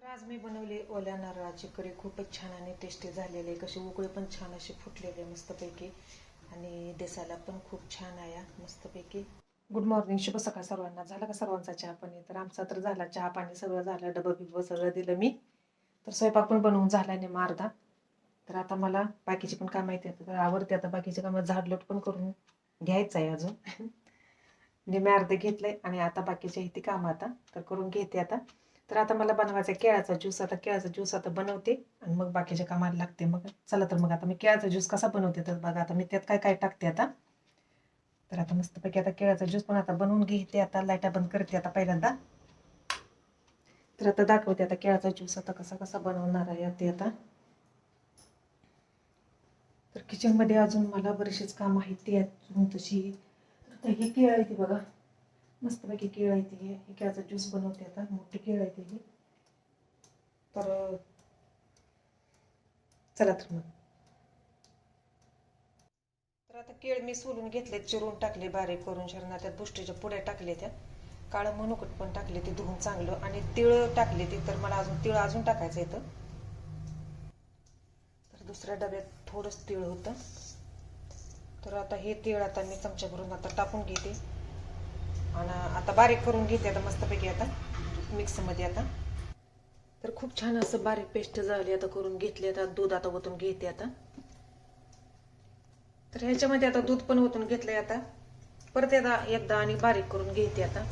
तर आज मी बनवली ओल्या नारळाची कढी. खूपच छान आणि टेस्टी झालेली आहे. कशी उकळी पण छान अशी फुटलेली आहे मस्तपैकी आणि दिसायला पण खूप छान आहे मस्तपैकी. गुड मॉर्निंग, शुभ सकाळ सर्वांना. झाला का सर्वांचा चहा पाणी? तर आमचा तर झाला चहा पाणी, सगळं झालं, डबं बिबं सगळं दिलं मी. तर स्वयंपाक पण बनवून झाला नाही अर्धा. तर आता मला बाकीची पण कामं येते, तर आवडते आता बाकीचे कामं. झाडलोट पण करून घ्यायचं आहे अजून. म्हणजे मी अर्धे घेतलंय आणि आता बाकीचे ती कामं आता तर करून घेते आता. तर आता मला बनवायचा केळाचा ज्यूस. आता केळाचा ज्यूस आता बनवते आणि मग बाकीच्या कामाला लागते. मग चला तर मग आता मी केळाचा ज्यूस कसा बनवते तर बघा. आता मी त्यात काय काय टाकते आता. तर आता मस्तपैकी आता केळाचा ज्यूस पण आता बनवून घेते. आता लाईटा बंद करते आता पहिल्यांदा. तर आता दाखवते आता केळाचा ज्यूस आता कसा कसा बनवणार आहे ते आता. तर किचनमध्ये अजून मला बरेचसेच काम आहेत ती अजून तशी. आता ही केळ आहे ती बघा, मस्तपैकी केळ आहे ती. हे केळाचा ज्यूस बनवते आता. मोठी केळ आहे ती. तर चला तर मग. तर आता केळ मी सोलून घेतले, चिरून टाकले बारीक करून. शरणा त्यात बुष्टीच्या पुड्या टाकले, त्या काळं मनुकट पण टाकले ते धुवून चांगलं, आणि तिळ टाकले ती. तर मला अजून तिळ अजून टाकायचं इथं. तर दुसऱ्या डब्यात थोडंच तिळ होतं. तर आता हे तीळ आता मी चमचा भरून आता टाकून घेते आणि आता बारीक करून घेते आता मस्तपैकी आता मिक्समध्ये आता. तर खूप छान असं बारीक पेस्ट झाली आता, करून घेतली. आता दूध आता ओतून घेते आता. तर ह्याच्यामध्ये आता दूध पण ओतून घेतलंय आता. परत एकदा आणि बारीक करून घेते आता.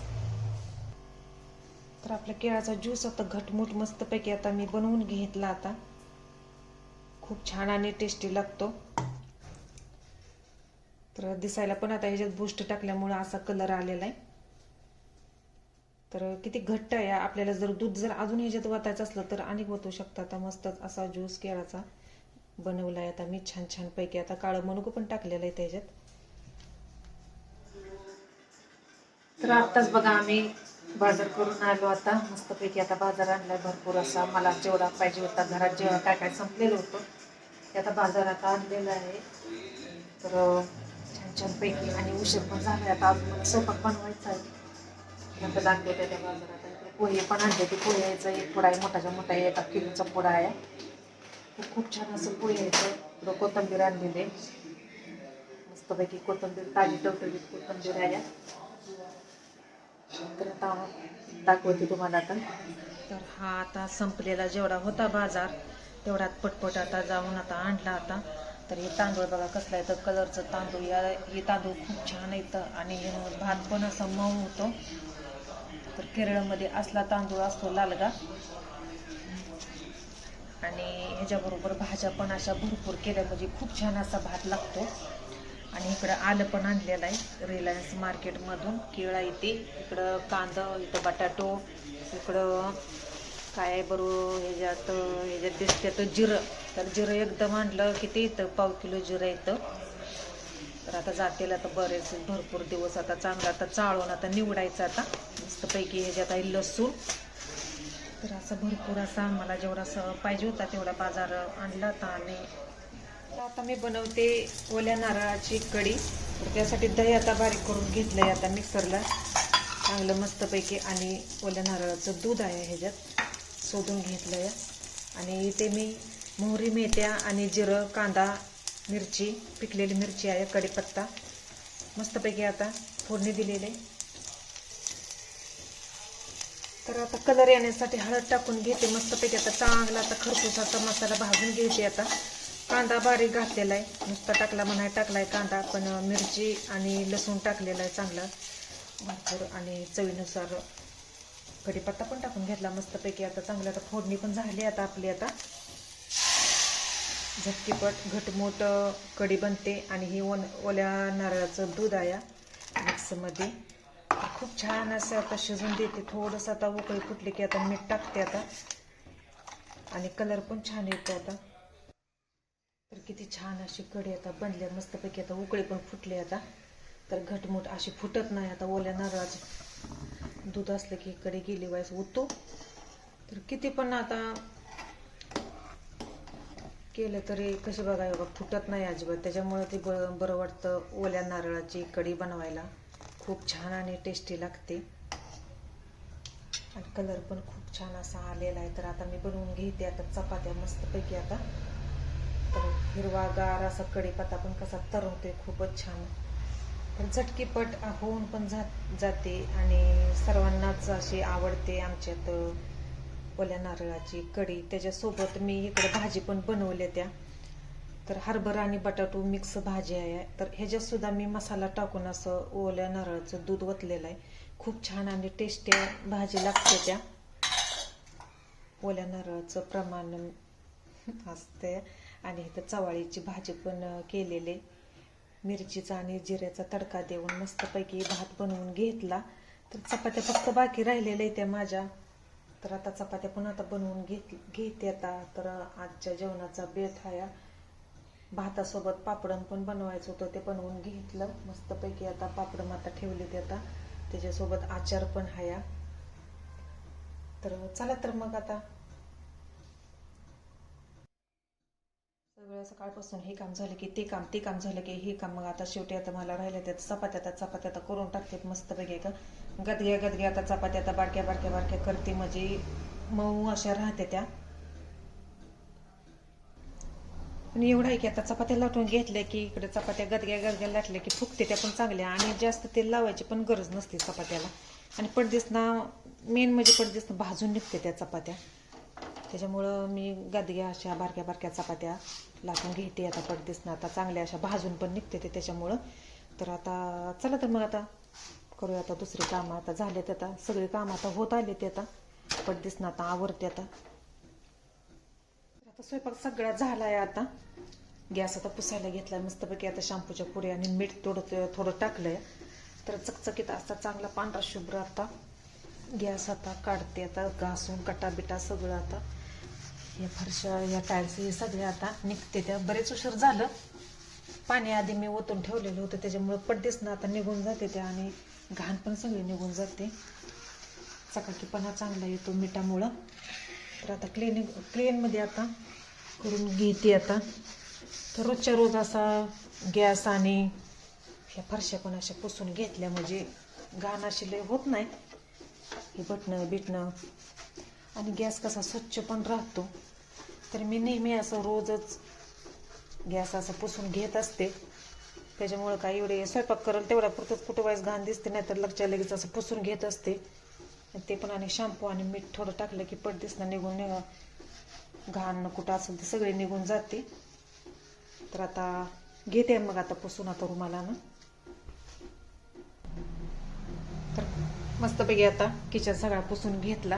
तर आपल्या केळाचा ज्यूस आता घटमुट मस्तपैकी आता मी बनवून घेतला आता. खूप छान आणि टेस्टी लागतो. तर दिसायला पण आता ह्याच्यात बूस्ट टाकल्यामुळे असा कलर आलेला आहे. तर किती घट्ट आहे. आपल्याला जर दूध जर अजून ह्याच्यात वाटायचं असलं तर आणि ओतू शकता. आता मस्त असा ज्यूस केळाचा बनवलाय आता मी छान छान पैकी. आता काळं मनुकं पण टाकलेलं आहे त्याच्यात. तर आत्ताच बघा आम्ही बाजार करून आलो आता मस्तपैकी. आता बाजार आणलाय भरपूर असा. मला जेवढा पाहिजे होता घरात, जेवढा काय काय संपलेलं होतं ते आता बाजारात आणलेलं आहे. तर छान छान पैकी आणि उशीर पण झालाय आता. अजून मला स्वयंपाक बनवायचा आहे. नंतर दाखवते त्या बाजारात. पोहे पण आणले. ते पोह्याचा एक पुडा आहे, मोठाच्या मोठा 1 किलोचा पुडा आहे. खूप छान असं पोह्याचं. थोडं कोथिंबीर आणलेले, मस्तपैकी कोथिंबीर, ताजी टवटवीत कोथिंबीर आहे. तर आता दाखवते तुम्हाला आता. तर हा आता संपलेला जेवढा होता बाजार तेवढ्यात पटपट आता जाऊन आता आणला आता. तर हे तांदूळ बघा कसला आहे तर कलरचं तांदूळ. हे तांदूळ खूप छान येतं आणि भात पण असा मऊ होतो. तर केरळमध्ये असला तांदूळ असतो लालगा. आणि ह्याच्याबरोबर भाज्या पण अशा भरपूर केल्या म्हणजे खूप छान असा भात लागतो. आणि इकडं आलं पण आणलेलं आहे रिलायन्स मार्केटमधून. केळा इथे, इकडं कांदा, इथं बटाटो, इकडं काय आहे बरोबर ह्याच्यात दिसते तर जिरं. तर जिरं एकदम आणलं किती येतं, पाव किलो जिरं येतं. तर आता जातील आता बरेच भरपूर दिवस आता. चांगलं आता चाळून आता निवडायचं आता मस्तपैकी. ह्याच्यात आहे लसूण. तर असं भरपूर असा मला जेवढा पाहिजे होता तेवढा बाजार आणला होता. आणि आता मी बनवते ओल्या नारळाची कढी. तर त्यासाठी दही आता बारीक करून घेतलंय आता मिक्सरला चांगलं मस्तपैकी. आणि ओल्या नारळाचं दूध आहे ह्याच्यात शोधून घेतलंय. आणि इथे मी मोहरी, मेथ्या आणि जिरं, कांदा, मिरची, पिकलेली मिरची आहे, कढीपत्ता मस्तपैकी आता फोडणी दिलेले. तर आता कलर येण्यासाठी हळद टाकून घेते मस्तपैकी. आता चांगला आता खरपूसाचा मसाला भाजून घेते आता. कांदा बारीक घातलेला आहे, नुसता टाकला म्हणाय टाकलाय कांदा, पण मिरची आणि लसूण टाकलेला आहे चांगला भरपूर. आणि चवीनुसार कढीपत्ता पण टाकून घेतला मस्तपैकी. आता चांगलं आता फोडणी पण झाली आता आपली. आता झटकीपट घटमुट कढी बनते. आणि ही ओल्या नारळाचं दूध आहे मिक्समध्ये. खूप छान असं आता शिजून देते. थोडंसं आता उकळी फुटली की आता मीठ टाकते आता. आणि कलर पण छान येतो आता. तर किती छान अशी कढी आता बनली मस्तपैकी. आता उकळी पण फुटली आता. तर घटमुट अशी फुटत नाही आता. ओल्या नारळाचं दूध असलं की कढी गेली वाईस उतो. तर किती पण आता केलं तरी कशी बघा फुटत नाही अजिबात. त्याच्यामुळे ते बरं वाटतं ओल्या नारळाची कढी बनवायला. खूप छान आणि टेस्टी लागते. आणि कलर पण खूप छान असा आलेला आहे. तर आता मी बनवून घेते आता चपात्या मस्तपैकी. आता तर हिरवागार असा कढीपत्ता पण कसा तरंगतोय खूपच छान. पण झटकीपट होऊन पण जाते आणि सर्वांनाच अशी आवडते आमच्यात ओल्या नारळाची कढी. त्याच्यासोबत मी इकडे भाजी पण बनवल्या त्या. तर हरभरा आणि बटाटो मिक्स भाजी आहे. तर ह्याच्यात सुद्धा मी मसाला टाकून असं ओल्या नारळाचं दूध ओतलेलं आहे. खूप छान आणि टेस्टी भाजी लागते. त्या ओल्या नारळाचं प्रमाण असते. आणि इथं चवाळीची भाजी पण केलेली. मिरचीचा आणि जिऱ्याचा तडका देऊन मस्तपैकी भात बनवून घेतला. तर चपात्या फक्त बाकी राहिलेल्या आहेत त्या माझ्या. तर आता चपात्या पण आता बनवून घेते आता. तर आजच्या जेवणाचा बेत आहे. भातासोबत पापडं पण बनवायचं होतं, ते बनवून घेतलं मस्तपैकी. आता पापडं आता ठेवले ते आता. त्याच्यासोबत आचार पण आहे. तर चला तर मग आता सगळं सकाळपासून हे काम झालं की ते काम, ते काम झालं की हे काम. मग आता शेवटी आता मला राहिल्या त्यात चपात्या आता करून टाकते मस्तपैकी. का गदग्या आता चपात्या आता बारक्या बारक्या बारक्या करते, म्हणजे मऊ अशा राहते त्या. पण एवढं आहे की आता चपात्या लाटून घेतल्या की इकडे चपात्या गदग्या लाटल्या की फुगते त्या पण चांगल्या. आणि जास्त तेल लावायची पण गरज नसते चपात्याला. आणि पडदिसना मेन म्हणजे पडदिसना भाजून निघते त्या चपात्या. त्याच्यामुळं मी गदग्या अशा बारक्या बारक्या चपात्या लाटून घेते आता पडदिसना. आता चांगल्या अशा भाजून पण निघते ते त्याच्यामुळं. तर आता चला तर मग आता करूया आता दुसरी कामं. आता झालेत आता सगळी कामं आता होत आले ते. आता पडदिसना आता आवरते. आता स्वयंपाक सगळा झालाय. आता गॅस आता पुसायला घेतलाय मस्तपैकी. आता शॅम्पूच्या पुड्या आणि मीठ थोडं टाकलंय. तर चकचकीत असा चांगला पांढरा शुभ्र आता गॅस आता काढते. आता घासून कटाबिटा सगळं आता या फरशा या टाईल्स हे सगळे आता निघते त्या. बरेच उशीर झालं, पाणी आधी मी ओतून ठेवलेलं होतं त्याच्यामुळं पडदिसना आता निघून जाते त्या. आणि घाण पण सगळी निघून जाते. चकाकीपणा चांगला येतो मिठामुळं. तर आता क्लीनमध्ये आता करून घेते आता. तर रोजच्या रोज असा गॅस आणि ह्या फरशा पण अशा पुसून घेतल्या म्हणजे घाण अशी लय होत नाही. हे बटणं बिटणं आणि गॅस कसा स्वच्छ पण राहतो. तर मी नेहमी असं रोजच गॅस असं पुसून घेत असते. त्याच्यामुळं काय एवढे स्वयंपाक करेल तेवढ्या पुरतच कुठं वाईस घाण दिसते, नाही तर लगेच असं पुसून घेत असते ते पण. आणि शॅम्पू आणि मीठ थोडं टाकलं की पडदिसना निघून घाण कुठं असेल ते सगळे निघून जाते. तर आता घेते मग आता पुसून आता रुमाला ना. तर मस्तपैकी आता किचन सगळा पुसून घेतला.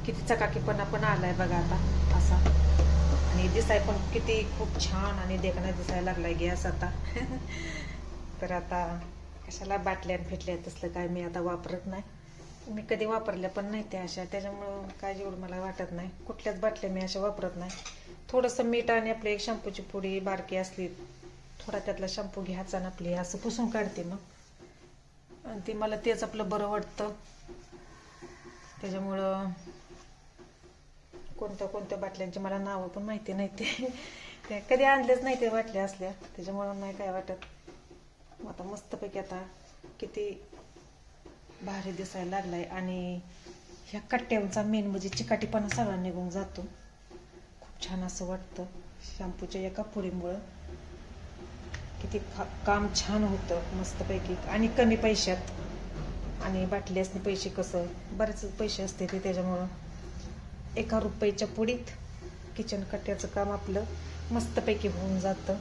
किती चकाकीपणा पण आलाय बघा आता असा. आणि दिसाय पण किती खूप छान आणि देखणा दिसायला लागलाय गॅस आता. तर आता कशाला बाटल्या फेटल्या तसलं काय मी आता वापरत नाही. मी कधी वापरल्या पण नाही त्या अशा. त्याच्यामुळं काय एवढं मला वाटत नाही. कुठल्याच बाटल्या मी अशा वापरत नाही. थोडंसं मीठ आणि आपली एक शॅम्पूची पुडी बारकी असली थोडा त्यातला शॅम्पू घ्यायचा ना आपली असं पुसून काढते मग. आणि ते मला तेच आपलं बरं वाटतं. त्याच्यामुळं कोणत्या बाटल्यांची मला नावं पण माहिती नाही. ते कधी आणलेच नाही ते बाटल्या असल्या, त्याच्यामुळं नाही काय वाटत. आता मस्तपैकी आता किती भारी दिसायला लागलाय. आणि ह्या कट्ट्यांचा मेन म्हणजे चिकाटीपणा सगळा निघून जातो. खूप छान असं वाटतं शॅम्पूच्या एका पुडीमुळं. किती काम छान होतं मस्तपैकी आणि कमी पैशात. आणि बाटली असणे पैसे कसं बरेच पैसे असते ते, त्याच्यामुळं ₹1 पुडीत किचन कट्ट्याचं काम आपलं मस्तपैकी होऊन जातं.